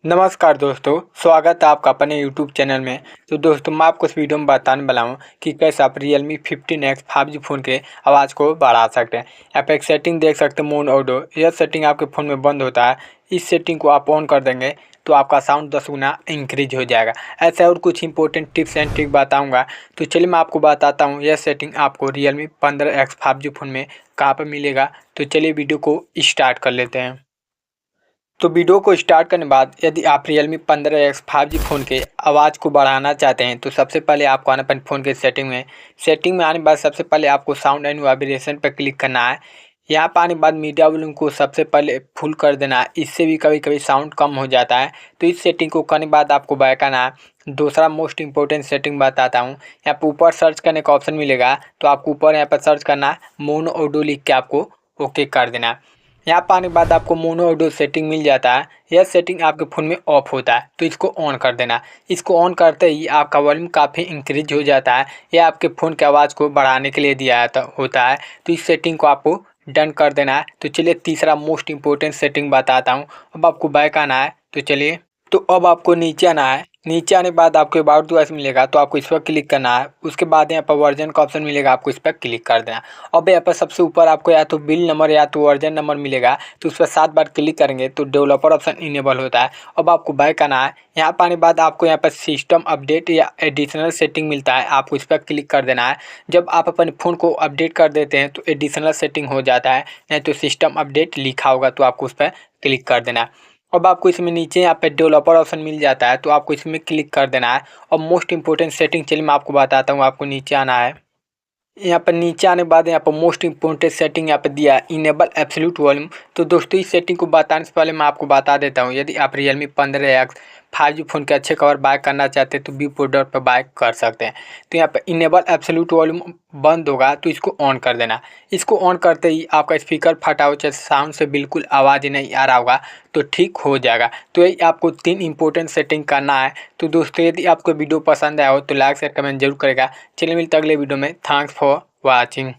नमस्कार दोस्तों, स्वागत है आपका अपने यूट्यूब चैनल में। तो दोस्तों मैं आपको इस वीडियो में बताने वाला हूँ कि कैसे आप Realme 15X 5G फ़ोन के आवाज़ को बढ़ा सकते हैं। आप एक सेटिंग देख सकते हैं मोनो ऑडियो। यह सेटिंग आपके फ़ोन में बंद होता है। इस सेटिंग को आप ऑन कर देंगे तो आपका साउंड 10 गुना इंक्रीज हो जाएगा। ऐसे और कुछ इंपॉर्टेंट टिप्स एंड ट्रिक बताऊँगा। तो चलिए मैं आपको बताता हूँ यह सेटिंग आपको Realme 15X 5G फ़ोन में कहाँ पर मिलेगा। तो चलिए वीडियो को स्टार्ट कर लेते हैं। तो वीडियो को स्टार्ट करने के बाद यदि आप Realme 15X 5G फ़ोन के आवाज़ को बढ़ाना चाहते हैं तो सबसे पहले आपको आना अपने फ़ोन के सेटिंग में आने के बाद सबसे पहले आपको साउंड एंड वाइब्रेशन पर क्लिक करना है। यहाँ पर आने के बाद मीडिया वॉल्यूम को सबसे पहले फुल कर देना है। इससे भी कभी कभी साउंड कम हो जाता है। तो इस सेटिंग को करने के बाद आपको बैक आना है। दूसरा मोस्ट इंपॉर्टेंट सेटिंग बताता हूँ। यहाँ पर ऊपर सर्च करने का ऑप्शन मिलेगा तो आपको ऊपर यहाँ पर सर्च करना है, मोनो ऑडियो लिख के आपको ओके कर देना है। यहाँ पर आने के बाद आपको मोनो ऑडियो सेटिंग मिल जाता है। यह सेटिंग आपके फ़ोन में ऑफ होता है तो इसको ऑन कर देना। इसको ऑन करते ही आपका वॉल्यूम काफ़ी इंक्रीज हो जाता है। यह आपके फ़ोन की आवाज़ को बढ़ाने के लिए दिया होता है। तो इस सेटिंग को आपको डन कर देना है। तो चलिए तीसरा मोस्ट इंपॉर्टेंट सेटिंग बताता हूँ। अब आपको बैक आना है। तो चलिए, तो अब आपको नीचे आना है। नीचे आने के बाद आपको अबाउट डिवाइस मिलेगा तो आपको इस पर क्लिक करना है। उसके बाद यहाँ पर वर्जन का ऑप्शन मिलेगा, आपको इस पर क्लिक कर देना है। अब यहाँ पर सबसे ऊपर आपको या तो बिल नंबर या तो वर्जन नंबर मिलेगा तो उस पर 7 बार क्लिक करेंगे तो डेवलपर ऑप्शन इनेबल होता है। अब आपको बैक आना है। यहाँ पर आने के बाद आपको यहाँ पर सिस्टम अपडेट या एडिशनल सेटिंग मिलता है, आपको इस पर क्लिक कर देना है। जब आप अपने फ़ोन को अपडेट कर देते हैं तो एडिशनल सेटिंग हो जाता है, नहीं तो सिस्टम अपडेट लिखा होगा तो आपको उस पर क्लिक कर देना है। अब आपको इसमें नीचे यहाँ पे डेवलपर ऑप्शन मिल जाता है तो आपको इसमें क्लिक कर देना है। और मोस्ट इंपॉर्टेंट सेटिंग चलिए मैं आपको बताता हूँ। आपको नीचे आना है। यहाँ पर नीचे आने के बाद यहाँ पर मोस्ट इंपॉर्टेंट सेटिंग यहाँ पे दिया है, इनेबल एब्सोल्यूट वॉल्यूम। तो दोस्तों इस सेटिंग को बताने से पहले मैं आपको बता देता हूँ, यदि आप Realme 15X 5G फ़ोन के अच्छे कवर बाय करना चाहते हैं तो बी प्रोडक्ट पर बाय कर सकते हैं। तो यहाँ पर इनेबल एब्सोल्यूट वॉल्यूम बंद होगा तो इसको ऑन कर देना। इसको ऑन करते ही आपका स्पीकर फटा हो चाहे साउंड से बिल्कुल आवाज़ नहीं आ रहा होगा तो ठीक हो जाएगा। तो यही आपको 3 इंपॉर्टेंट सेटिंग करना है। तो दोस्तों यदि आपको वीडियो पसंद आया हो तो लाइक शेयर कमेंट जरूर करेगा। चलिए मिलते हैं अगले वीडियो में। Thanks for watching.